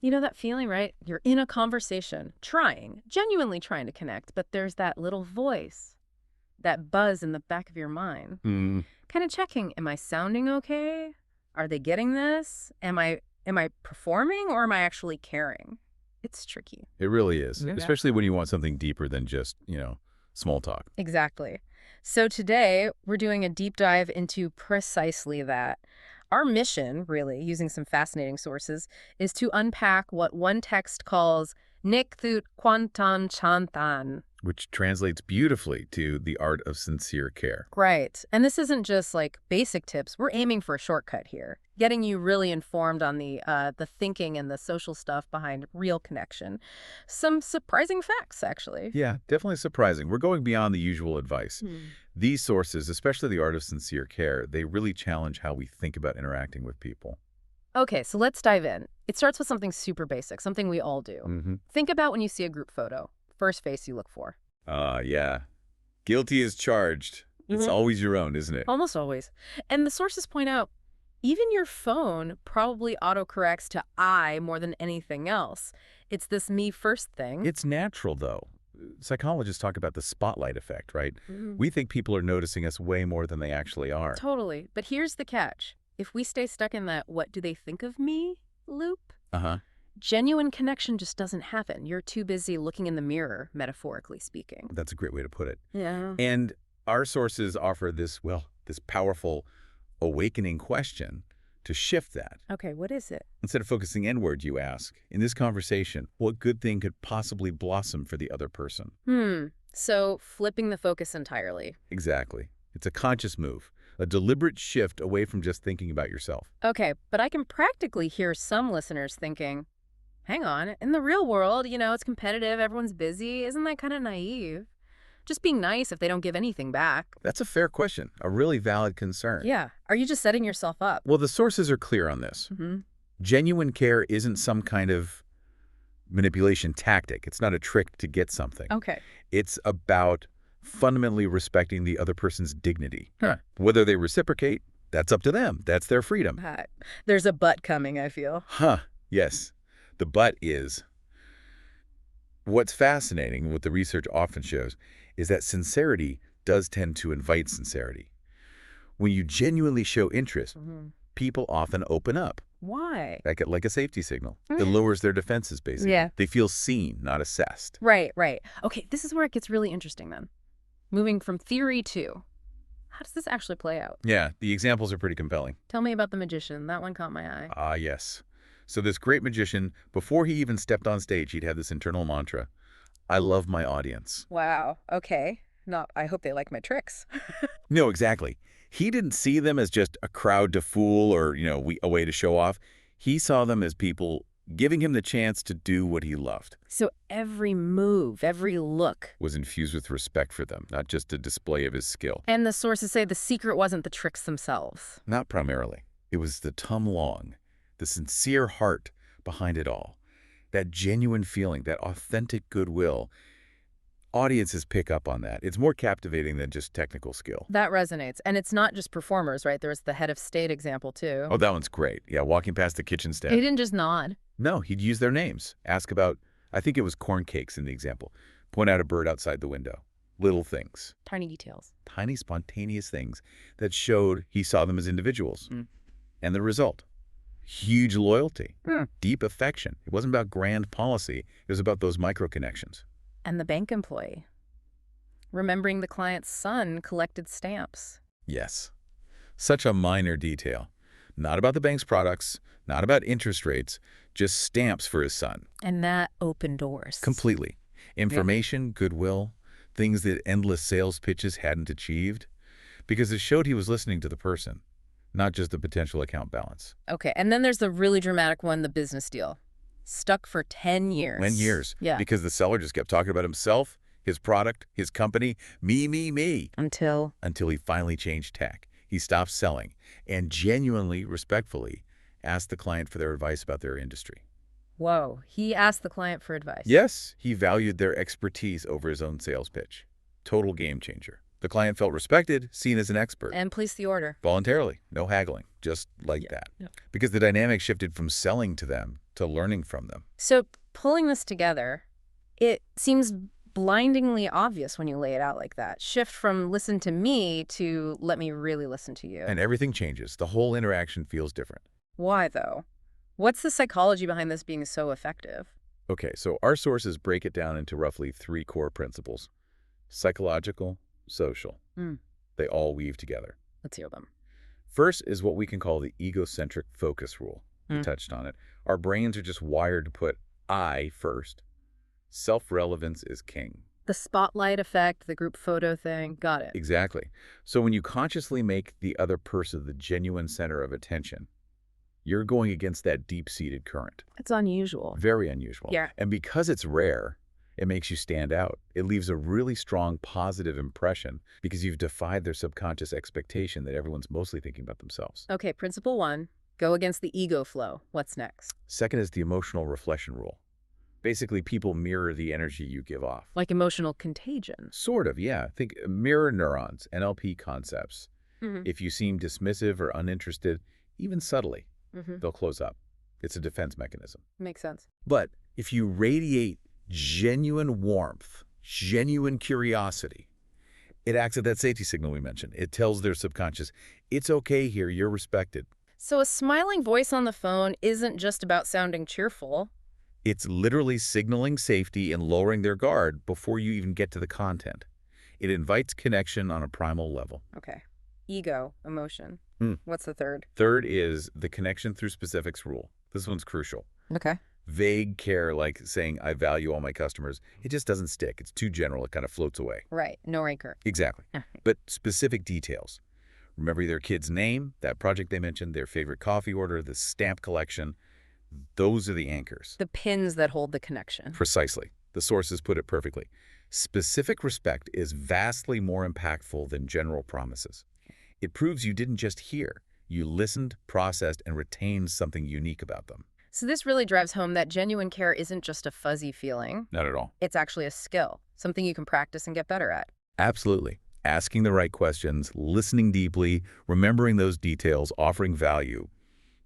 You know that feeling, right? You're in a conversation, genuinely trying to connect, but there's that little voice, that buzz in the back of your mind. Hmm. Kind of checking, am I sounding okay? Are they getting this? Am I performing or am I actually caring? It's tricky. It really is, Yeah. especially when you want something deeper than just, small talk. Exactly. So today we're doing a deep dive into precisely that. Our mission, really, using some fascinating sources, is to unpack what one text calls Nik Thut Kwantan Chantan. Which translates beautifully to the art of sincere care. Right. And this isn't just like basic tips. We're aiming for a shortcut here, getting you really informed on the thinking and the social stuff behind real connection. Some surprising facts, actually. Yeah, definitely surprising. We're going beyond the usual advice. Hmm. These sources, especially the art of sincere care, they really challenge how we think about interacting with people. Okay, so let's dive in. It starts with something super basic, something we all do. Mm-hmm. Think about when you see a group photo. First face you look for. Yeah. Guilty as charged. It's Mhm. always your own, isn't it? Almost always. And the sources point out, even your phone probably autocorrects to I more than anything else. It's this me first thing. It's natural, though. Psychologists talk about the spotlight effect, right? Mhm. We think people are noticing us way more than they actually are. Totally. But here's the catch. If we stay stuck in that what do they think of me loop, Uh-huh. genuine connection just doesn't happen. You're too busy looking in the mirror, metaphorically speaking. That's a great way to put it. Yeah. And our sources offer this powerful awakening question to shift that. Okay, what is it? Instead of focusing inward, you ask, in this conversation, what good thing could possibly blossom for the other person? So flipping the focus entirely. Exactly. It's a conscious move, a deliberate shift away from just thinking about yourself. Okay, but I can practically hear some listeners thinking, hang on, in the real world, it's competitive, everyone's busy. Isn't that kind of naive? Just being nice if they don't give anything back. That's a fair question, a really valid concern. Yeah. Are you just setting yourself up? Well, the sources are clear on this. Mm-hmm. Genuine care isn't some kind of manipulation tactic. It's not a trick to get something. Okay. It's about fundamentally respecting the other person's dignity. Huh. Whether they reciprocate, that's up to them. That's their freedom. There's a but coming, I feel. Yes. The but is, what's fascinating, what the research often shows, is that sincerity does tend to invite sincerity. When you genuinely show interest, people often open up. Why? Like a safety signal. It lowers their defenses, basically. Yeah. They feel seen, not assessed. Right. Okay, this is where it gets really interesting then. Moving from theory to, how does this actually play out? Yeah, the examples are pretty compelling. Tell me about the magician. That one caught my eye. Yes. So this great magician, before he even stepped on stage, he'd have this internal mantra, I love my audience. Wow. Okay. I hope they like my tricks. No, exactly. He didn't see them as just a crowd to fool or, a way to show off. He saw them as people giving him the chance to do what he loved. So every move, every look Was infused with respect for them, not just a display of his skill. And the sources say the secret wasn't the tricks themselves. Not primarily. It was the tum long, the sincere heart behind it all. That genuine feeling, that authentic goodwill. Audiences pick up on that. It's more captivating than just technical skill. That resonates. And it's not just performers, right? There was the head of state example, too. Oh, that one's great. Yeah, walking past the kitchen staff. He didn't just nod. No, he'd use their names. Ask about, I think it was corn cakes in the example. Point out a bird outside the window. Little things. Tiny details. Tiny, spontaneous things that showed he saw them as individuals. And the result? Huge loyalty. Deep affection. It wasn't about grand policy. It was about those micro connections. And the bank employee. Remembering the client's son collected stamps. Yes. Such a minor detail. Not about the bank's products, not about interest rates, just stamps for his son. And that opened doors. Completely. Information, goodwill, things that endless sales pitches hadn't achieved. Because it showed he was listening to the person, not just the potential account balance. Okay, and then there's the really dramatic one, the business deal. Stuck for 10 years. 10 years. Yeah. Because the seller just kept talking about himself, his product, his company, me. Until Until he finally changed tack. He stopped selling and genuinely, respectfully asked the client for their advice about their industry. Whoa, he asked the client for advice. Yes, he valued their expertise over his own sales pitch. Total game changer. The client felt respected, seen as an expert. And placed the order. Voluntarily, no haggling, just like that. Yeah. Because the dynamic shifted from selling to them to learning from them. So pulling this together, it seems blindingly obvious when you lay it out like that. Shift from listen to me to let me really listen to you. And everything changes. The whole interaction feels different. Why, though? What's the psychology behind this being so effective? Okay, so our sources break it down into roughly 3 core principles: psychological, social. Hmm. They all weave together. Let's hear them. First is what we can call the egocentric focus rule. We Hmm. touched on it. Our brains are just wired to put I first. Self-relevance is king. The spotlight effect, the group photo thing. Got it. Exactly. So when you consciously make the other person the genuine center of attention, you're going against that deep-seated current. It's unusual. Very unusual. Yeah. And because it's rare, it makes you stand out. It leaves a really strong positive impression because you've defied their subconscious expectation that everyone's mostly thinking about themselves. Okay, principle 1, go against the ego flow. What's next? Second is the emotional reflection rule. Basically, people mirror the energy you give off. Like emotional contagion. Sort of, yeah. Think mirror neurons, NLP concepts. Mm-hmm. If you seem dismissive or uninterested, even subtly, Mm-hmm. they'll close up. It's a defense mechanism. Makes sense. But if you radiate genuine warmth, genuine curiosity, it acts as that safety signal we mentioned. It tells their subconscious, it's okay here, you're respected. So a smiling voice on the phone isn't just about sounding cheerful. It's literally signaling safety and lowering their guard before you even get to the content. It invites connection on a primal level. Okay. Ego, emotion. Hmm. What's the third? Third is the connection through specifics rule. This one's crucial. Okay. Vague care, like saying, I value all my customers, it just doesn't stick. It's too general. It kind of floats away. Right. No anchor. Exactly. But specific details. Remember their kid's name, that project they mentioned, their favorite coffee order, the stamp collection. Those are the anchors. The pins that hold the connection. Precisely. The sources put it perfectly. Specific respect is vastly more impactful than general promises. It proves you didn't just hear. You listened, processed, and retained something unique about them. So this really drives home that genuine care isn't just a fuzzy feeling. Not at all. It's actually a skill, something you can practice and get better at. Absolutely. Asking the right questions, listening deeply, remembering those details, offering value.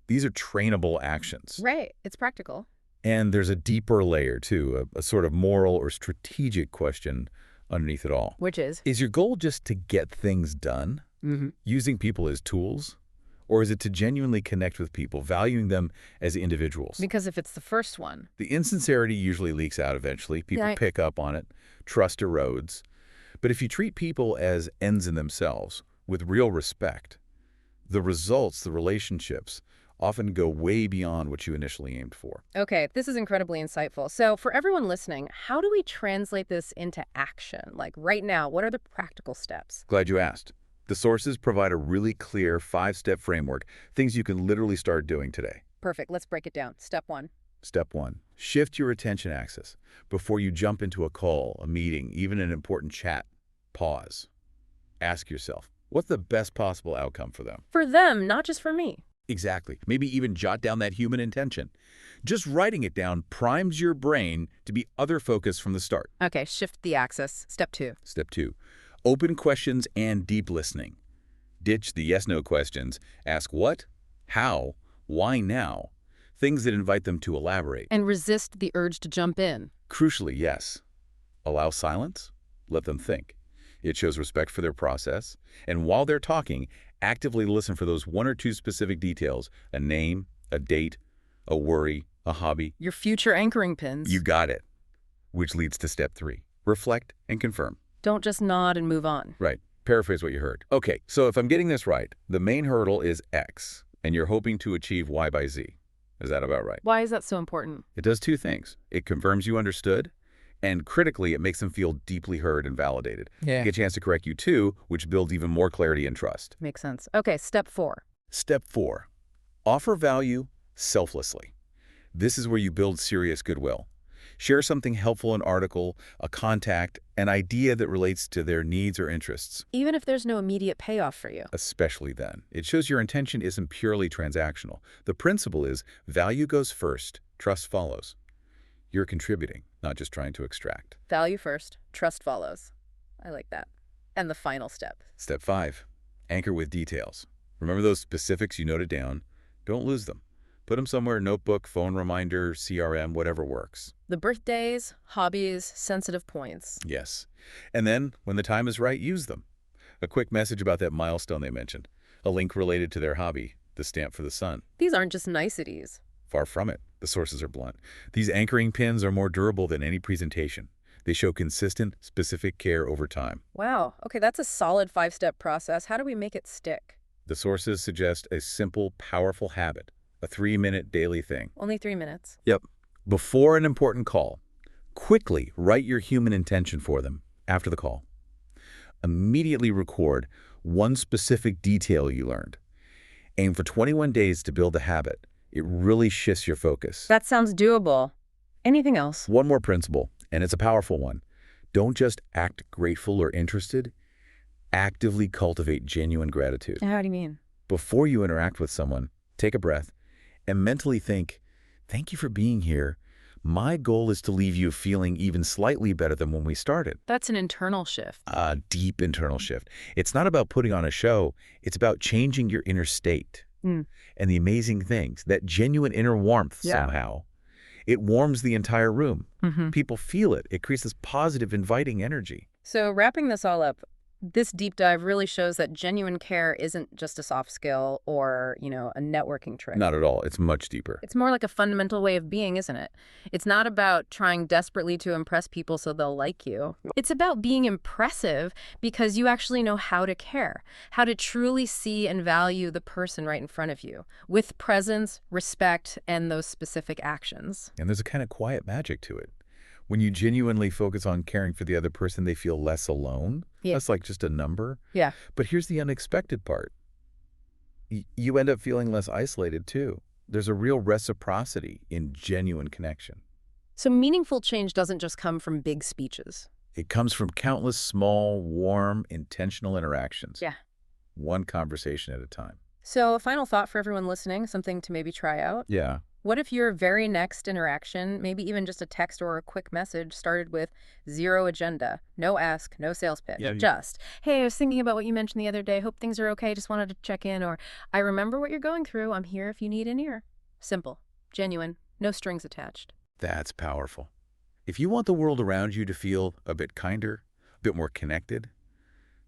These are trainable actions. Right. It's practical. And there's a deeper layer, too, a sort of moral or strategic question underneath it all. Which is? Is your goal just to get things done, using people as tools? Or is it to genuinely connect with people, valuing them as individuals? Because if it's the first one. The insincerity usually leaks out eventually. People pick up on it. Trust erodes. But if you treat people as ends in themselves, with real respect, the results, the relationships, often go way beyond what you initially aimed for. Okay, this is incredibly insightful. So for everyone listening, how do we translate this into action? Like right now, what are the practical steps? Glad you asked. The sources provide a really clear 5-step framework, things you can literally start doing today. Perfect. Let's break it down. Step 1. Step 1, shift your attention axis. Before you jump into a call, a meeting, even an important chat, pause. Ask yourself, what's the best possible outcome for them? For them, not just for me. Exactly. Maybe even jot down that human intention. Just writing it down primes your brain to be other-focused from the start. Okay, shift the axis. Step 2. Step 2, open questions and deep listening. Ditch the yes-no questions. Ask what, how, why now? Things that invite them to elaborate. And resist the urge to jump in. Crucially, yes. Allow silence. Let them think. It shows respect for their process. And while they're talking, actively listen for those 1 or 2 specific details: a name, a date, a worry, a hobby. Your future anchoring pins. You got it. Which leads to step 3. Reflect and confirm. Don't just nod and move on. Right. Paraphrase what you heard. Okay, so if I'm getting this right, the main hurdle is X, and you're hoping to achieve Y by Z. Is that about right? Why is that so important? It does 2 things. It confirms you understood, and critically, it makes them feel deeply heard and validated. Yeah. Get a chance to correct you too, which builds even more clarity and trust. Makes sense. Okay, step 4. Step 4, offer value selflessly. This is where you build serious goodwill. Share something helpful, an article, a contact, an idea that relates to their needs or interests. Even if there's no immediate payoff for you. Especially then. It shows your intention isn't purely transactional. The principle is value goes first, trust follows. You're contributing, not just trying to extract. Value first, trust follows. I like that. And the final step. Step 5, anchor with details. Remember those specifics you noted down? Don't lose them. Put them somewhere, notebook, phone reminder, CRM, whatever works. The birthdays, hobbies, sensitive points. Yes. And then, when the time is right, use them. A quick message about that milestone they mentioned. A link related to their hobby. The stamp for the sun. These aren't just niceties. Far from it. The sources are blunt. These anchoring pins are more durable than any presentation. They show consistent, specific care over time. Wow. Okay, that's a solid 5-step process. How do we make it stick? The sources suggest a simple, powerful habit. A 3-minute daily thing. Only 3 minutes. Yep. Before an important call, quickly write your human intention for them after the call. Immediately record one specific detail you learned. Aim for 21 days to build the habit. It really shifts your focus. That sounds doable. Anything else? One more principle, and it's a powerful one. Don't just act grateful or interested. Actively cultivate genuine gratitude. How do you mean? Before you interact with someone, take a breath and mentally think, thank you for being here. My goal is to leave you feeling even slightly better than when we started. That's an internal shift. A deep internal shift. It's not about putting on a show. It's about changing your inner state. Mm. And the amazing things, that genuine inner warmth somehow, it warms the entire room. People feel it. It creates this positive, inviting energy. So wrapping this all up, this deep dive really shows that genuine care isn't just a soft skill or, a networking trick. Not at all. It's much deeper. It's more like a fundamental way of being, isn't it? It's not about trying desperately to impress people so they'll like you. It's about being impressive because you actually know how to care, how to truly see and value the person right in front of you with presence, respect, and those specific actions. And there's a kind of quiet magic to it. When you genuinely focus on caring for the other person, they feel less alone. Yeah. That's like just a number. Yeah. But here's the unexpected part. You end up feeling less isolated, too. There's a real reciprocity in genuine connection. So meaningful change doesn't just come from big speeches. It comes from countless small, warm, intentional interactions. Yeah. One conversation at a time. So a final thought for everyone listening, something to maybe try out. Yeah. What if your very next interaction, maybe even just a text or a quick message, started with zero agenda, no ask, no sales pitch, just, hey, I was thinking about what you mentioned the other day, hope things are okay, just wanted to check in, or I remember what you're going through, I'm here if you need an ear. Simple, genuine, no strings attached. That's powerful. If you want the world around you to feel a bit kinder, a bit more connected,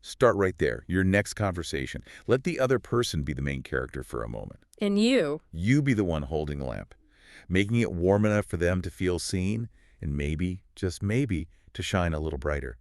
start right there, your next conversation. Let the other person be the main character for a moment. And you be the one holding the lamp, making it warm enough for them to feel seen and maybe, just maybe, to shine a little brighter.